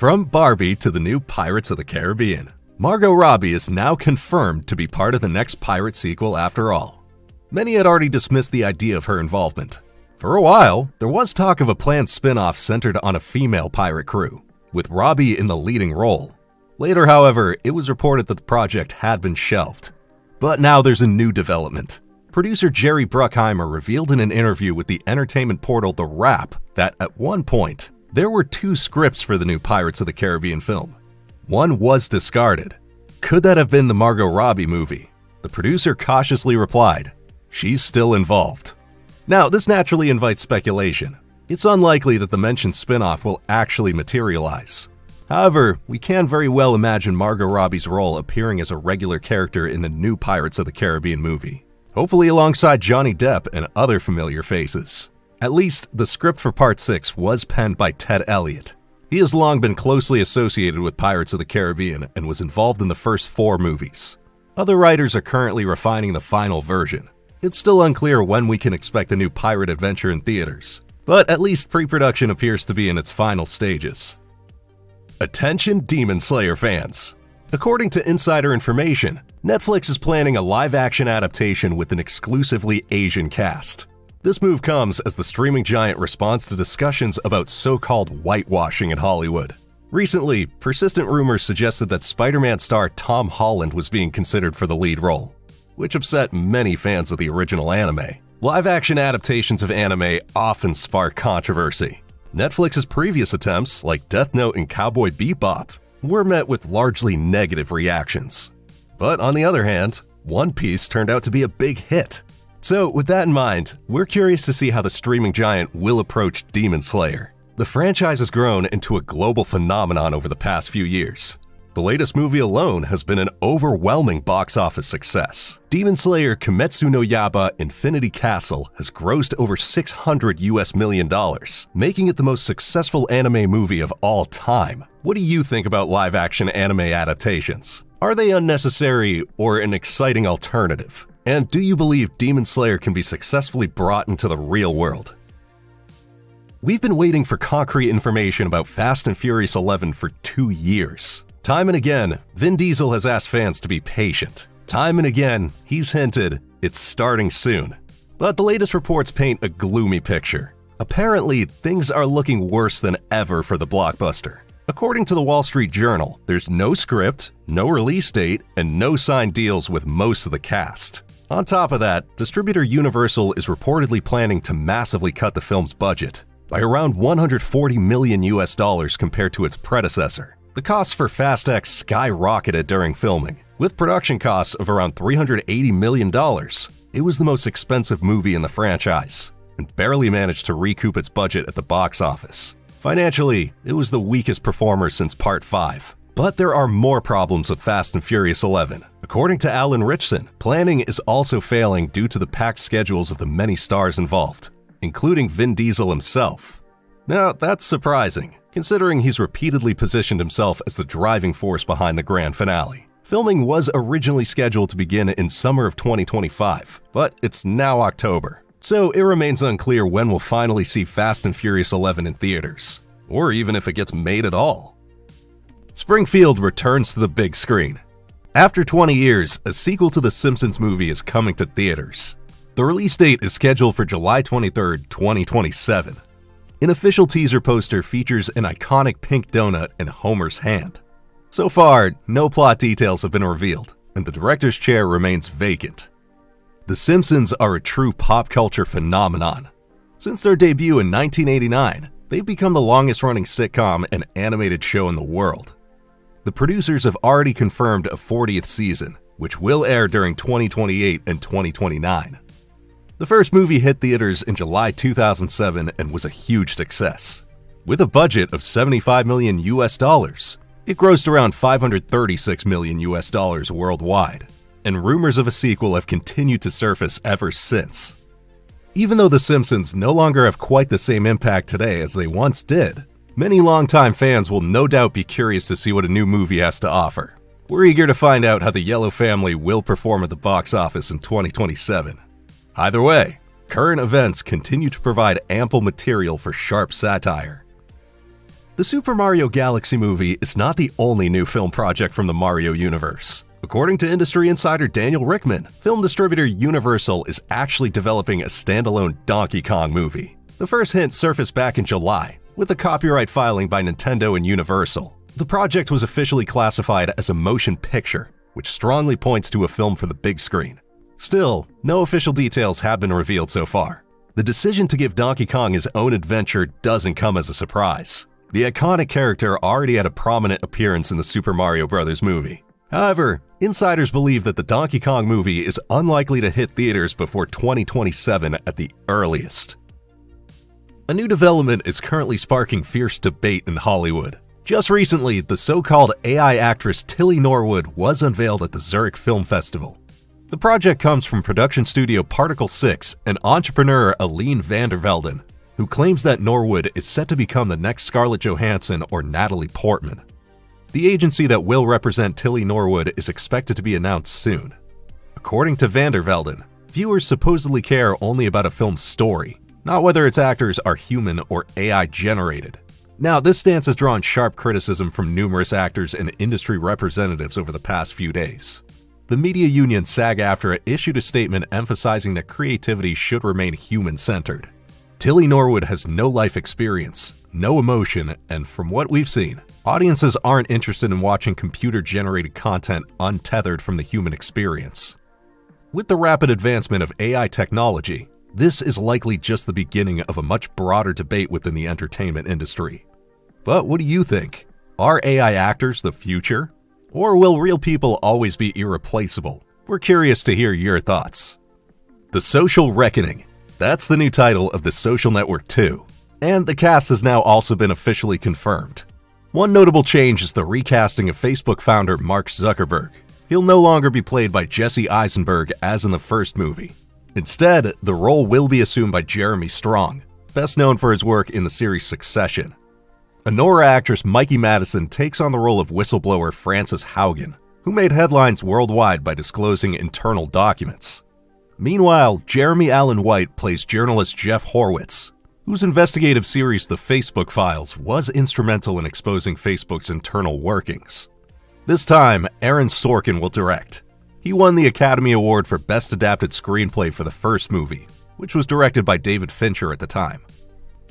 From Barbie to the new Pirates of the Caribbean, Margot Robbie is now confirmed to be part of the next pirate sequel after all. Many had already dismissed the idea of her involvement. For a while, there was talk of a planned spin-off centered on a female pirate crew, with Robbie in the leading role. Later, however, it was reported that the project had been shelved. But now there's a new development. Producer Jerry Bruckheimer revealed in an interview with the entertainment portal The Wrap that at one point, there were 2 scripts for the new Pirates of the Caribbean film. One was discarded. Could that have been the Margot Robbie movie? The producer cautiously replied, "She's still involved." Now, this naturally invites speculation. It's unlikely that the mentioned spin-off will actually materialize. However, we can very well imagine Margot Robbie's role appearing as a regular character in the new Pirates of the Caribbean movie, hopefully alongside Johnny Depp and other familiar faces. At least, the script for Part 6 was penned by Ted Elliott. He has long been closely associated with Pirates of the Caribbean and was involved in the first 4 movies. Other writers are currently refining the final version. It's still unclear when we can expect the new pirate adventure in theaters, but at least pre-production appears to be in its final stages. Attention Demon Slayer fans! According to insider information, Netflix is planning a live-action adaptation with an exclusively Asian cast. This move comes as the streaming giant responds to discussions about so-called whitewashing in Hollywood. Recently, persistent rumors suggested that Spider-Man star Tom Holland was being considered for the lead role, which upset many fans of the original anime. Live-action adaptations of anime often spark controversy. Netflix's previous attempts, like Death Note and Cowboy Bebop, were met with largely negative reactions. But on the other hand, One Piece turned out to be a big hit. So with that in mind, we're curious to see how the streaming giant will approach Demon Slayer. The franchise has grown into a global phenomenon over the past few years. The latest movie alone has been an overwhelming box office success. Demon Slayer Kimetsu no Yaiba Infinity Castle has grossed over $600 million, making it the most successful anime movie of all time. What do you think about live-action anime adaptations? Are they unnecessary or an exciting alternative? And do you believe Demon Slayer can be successfully brought into the real world? We've been waiting for concrete information about Fast and Furious 11 for 2 years. Time and again, Vin Diesel has asked fans to be patient. Time and again, he's hinted it's starting soon. But the latest reports paint a gloomy picture. Apparently, things are looking worse than ever for the blockbuster. According to the Wall Street Journal, there's no script, no release date, and no signed deals with most of the cast. On top of that, distributor Universal is reportedly planning to massively cut the film's budget by around $140 million compared to its predecessor. The costs for Fast X skyrocketed during filming, with production costs of around $380 million. It was the most expensive movie in the franchise, and barely managed to recoup its budget at the box office. Financially, it was the weakest performer since Part 5. But there are more problems with Fast and Furious 11. According to Alan Ritchson, planning is also failing due to the packed schedules of the many stars involved, including Vin Diesel himself. Now, that's surprising, considering he's repeatedly positioned himself as the driving force behind the grand finale. Filming was originally scheduled to begin in summer of 2025, but it's now October, so it remains unclear when we'll finally see Fast and Furious 11 in theaters, or even if it gets made at all. Springfield returns to the big screen. After 20 years, a sequel to the Simpsons movie is coming to theaters. The release date is scheduled for July 23, 2027. An official teaser poster features an iconic pink donut in Homer's hand. So far, no plot details have been revealed, and the director's chair remains vacant. The Simpsons are a true pop culture phenomenon. Since their debut in 1989, they've become the longest-running sitcom and animated show in the world. The producers have already confirmed a 40th season, which will air during 2028 and 2029. The first movie hit theaters in July 2007 and was a huge success. With a budget of $75 million, it grossed around $536 million worldwide, and rumors of a sequel have continued to surface ever since. Even though The Simpsons no longer have quite the same impact today as they once did, many longtime fans will no doubt be curious to see what a new movie has to offer. We're eager to find out how the Yellow family will perform at the box office in 2027. Either way, current events continue to provide ample material for sharp satire. The Super Mario Galaxy movie is not the only new film project from the Mario universe. According to industry insider Daniel Rickman, film distributor Universal is actually developing a standalone Donkey Kong movie. The first hint surfaced back in July, with a copyright filing by Nintendo and Universal. The project was officially classified as a motion picture, which strongly points to a film for the big screen. Still, no official details have been revealed so far. The decision to give Donkey Kong his own adventure doesn't come as a surprise. The iconic character already had a prominent appearance in the Super Mario Bros. Movie. However, insiders believe that the Donkey Kong movie is unlikely to hit theaters before 2027 at the earliest. A new development is currently sparking fierce debate in Hollywood. Just recently, the so-called AI actress Tilly Norwood was unveiled at the Zurich Film Festival. The project comes from production studio Particle 6 and entrepreneur Aline van der Velden, who claims that Norwood is set to become the next Scarlett Johansson or Natalie Portman. The agency that will represent Tilly Norwood is expected to be announced soon. According to van der Velden, viewers supposedly care only about a film's story, not whether its actors are human or AI generated. Now, this stance has drawn sharp criticism from numerous actors and industry representatives over the past few days. The media union SAG-AFTRA issued a statement emphasizing that creativity should remain human-centered. Tilly Norwood has no life experience, no emotion, and from what we've seen, audiences aren't interested in watching computer-generated content untethered from the human experience. With the rapid advancement of AI technology, this is likely just the beginning of a much broader debate within the entertainment industry. But what do you think? Are AI actors the future? Or will real people always be irreplaceable? We're curious to hear your thoughts. The Social Reckoning. That's the new title of The Social Network 2, and the cast has now also been officially confirmed. One notable change is the recasting of Facebook founder Mark Zuckerberg. He'll no longer be played by Jesse Eisenberg as in the first movie. Instead, the role will be assumed by Jeremy Strong, best known for his work in the series Succession. Anora actress Mikey Madison takes on the role of whistleblower Frances Haugen, who made headlines worldwide by disclosing internal documents. Meanwhile, Jeremy Allen White plays journalist Jeff Horwitz, whose investigative series The Facebook Files was instrumental in exposing Facebook's internal workings. This time, Aaron Sorkin will direct. He won the Academy Award for Best Adapted Screenplay for the first movie, which was directed by David Fincher at the time.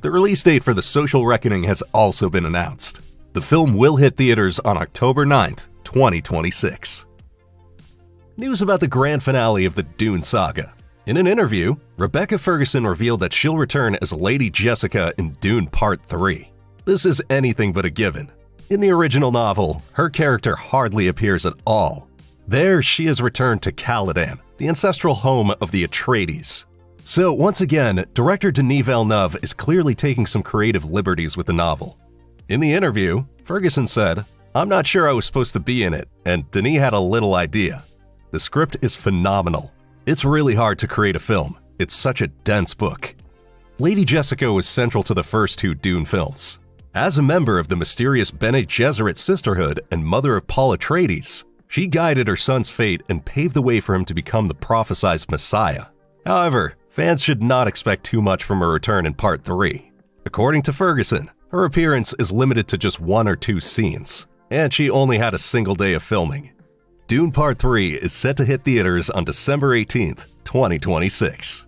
The release date for The Social Reckoning has also been announced. The film will hit theaters on October 9th, 2026. News about the grand finale of the Dune saga. In an interview, Rebecca Ferguson revealed that she'll return as Lady Jessica in Dune Part 3. This is anything but a given. In the original novel, her character hardly appears at all. There, she is returned to Caladan, the ancestral home of the Atreides. So once again, director Denis Villeneuve is clearly taking some creative liberties with the novel. In the interview, Ferguson said, "I'm not sure I was supposed to be in it, and Denis had a little idea. The script is phenomenal. It's really hard to create a film. It's such a dense book." Lady Jessica was central to the first two Dune films. As a member of the mysterious Bene Gesserit sisterhood and mother of Paul Atreides, she guided her son's fate and paved the way for him to become the prophesied Messiah. However, fans should not expect too much from her return in Part 3. According to Ferguson, her appearance is limited to just 1 or 2 scenes, and she only had a single day of filming. Dune Part 3 is set to hit theaters on December 18th, 2026.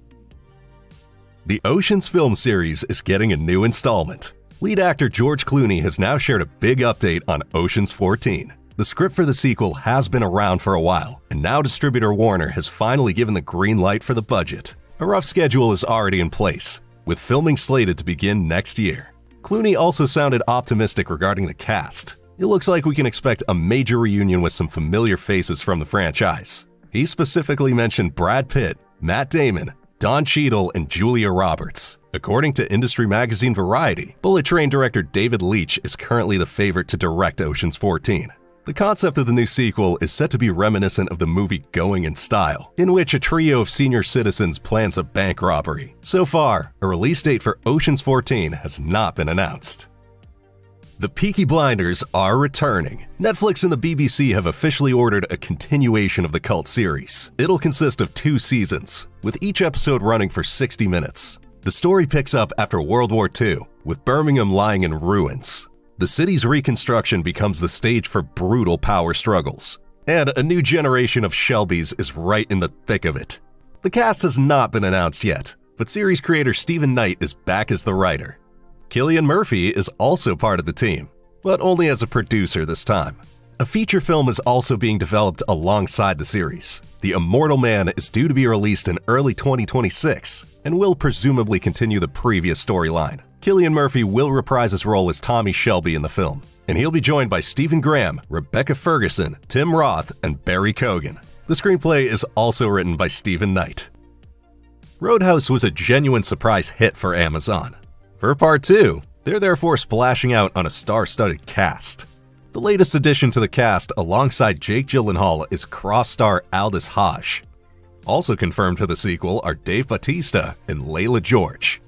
The Ocean's film series is getting a new installment. Lead actor George Clooney has now shared a big update on Ocean's 14. The script for the sequel has been around for a while, and now distributor Warner has finally given the green light for the budget. A rough schedule is already in place, with filming slated to begin next year. Clooney also sounded optimistic regarding the cast. It looks like we can expect a major reunion with some familiar faces from the franchise. He specifically mentioned Brad Pitt, Matt Damon, Don Cheadle, and Julia Roberts. According to industry magazine Variety, Bullet Train director David Leitch is currently the favorite to direct Ocean's 14. The concept of the new sequel is set to be reminiscent of the movie Going in Style, in which a trio of senior citizens plans a bank robbery. So far, a release date for Ocean's 14 has not been announced. The Peaky Blinders are returning. Netflix and the BBC have officially ordered a continuation of the cult series. It'll consist of 2 seasons, with each episode running for 60 minutes. The story picks up after World War II, with Birmingham lying in ruins. The city's reconstruction becomes the stage for brutal power struggles, and a new generation of Shelbys is right in the thick of it. The cast has not been announced yet, but series creator Stephen Knight is back as the writer. Cillian Murphy is also part of the team, but only as a producer this time. A feature film is also being developed alongside the series. The Immortal Man is due to be released in early 2026 and will presumably continue the previous storyline. Cillian Murphy will reprise his role as Tommy Shelby in the film, and he'll be joined by Stephen Graham, Rebecca Ferguson, Tim Roth, and Barry Cogan. The screenplay is also written by Stephen Knight. Roadhouse was a genuine surprise hit for Amazon. For Part 2, they're therefore splashing out on a star-studded cast. The latest addition to the cast alongside Jake Gyllenhaal is cross-star Aldous Hodge. Also confirmed for the sequel are Dave Bautista and Layla George.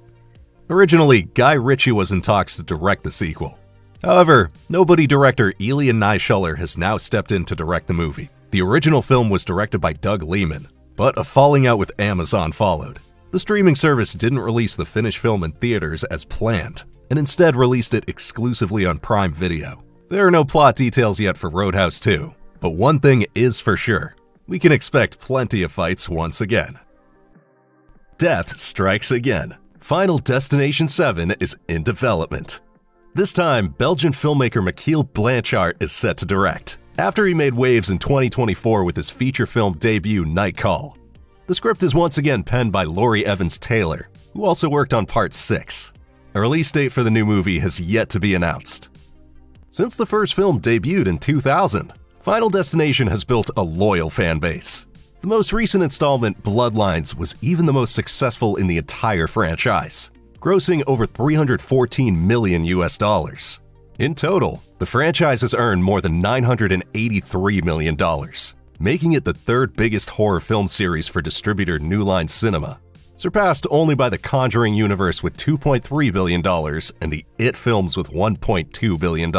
Originally, Guy Ritchie was in talks to direct the sequel. However, nobody director Elia Neischuller has now stepped in to direct the movie. The original film was directed by Doug Liman, but a falling out with Amazon followed. The streaming service didn't release the finished film in theaters as planned, and instead released it exclusively on Prime Video. There are no plot details yet for Roadhouse 2, but one thing is for sure. We can expect plenty of fights once again. Death strikes again. Final Destination 7 is in development. This time, Belgian filmmaker Michiel Blanchard is set to direct, after he made waves in 2024 with his feature film debut Night Call. The script is once again penned by Laurie Evans Taylor, who also worked on Part 6. A release date for the new movie has yet to be announced. Since the first film debuted in 2000, Final Destination has built a loyal fan base. The most recent installment, Bloodlines, was even the most successful in the entire franchise, grossing over $314 million US. In total, the franchise has earned more than $983 million, making it the third biggest horror film series for distributor New Line Cinema, surpassed only by the Conjuring universe with $2.3 billion and the It films with $1.2 billion.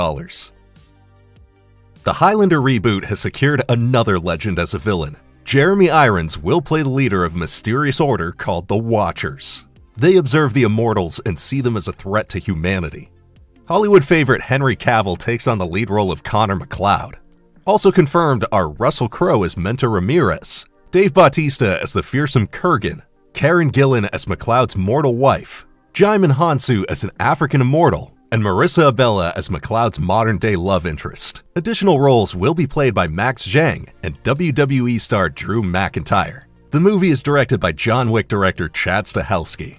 The Highlander reboot has secured another legend as a villain. Jeremy Irons will play the leader of a mysterious order called the Watchers. They observe the immortals and see them as a threat to humanity. Hollywood favorite Henry Cavill takes on the lead role of Connor MacLeod. Also confirmed are Russell Crowe as Mentor Ramirez, Dave Bautista as the fearsome Kurgan, Karen Gillan as MacLeod's mortal wife, Jaimin Hansu as an African immortal, and Marissa Abella as MacLeod's modern-day love interest. Additional roles will be played by Max Zhang and WWE star Drew McIntyre. The movie is directed by John Wick director Chad Stahelski.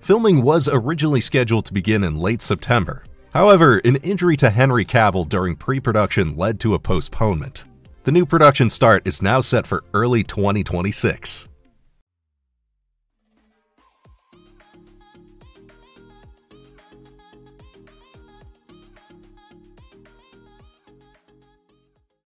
Filming was originally scheduled to begin in late September. However, an injury to Henry Cavill during pre-production led to a postponement. The new production start is now set for early 2026.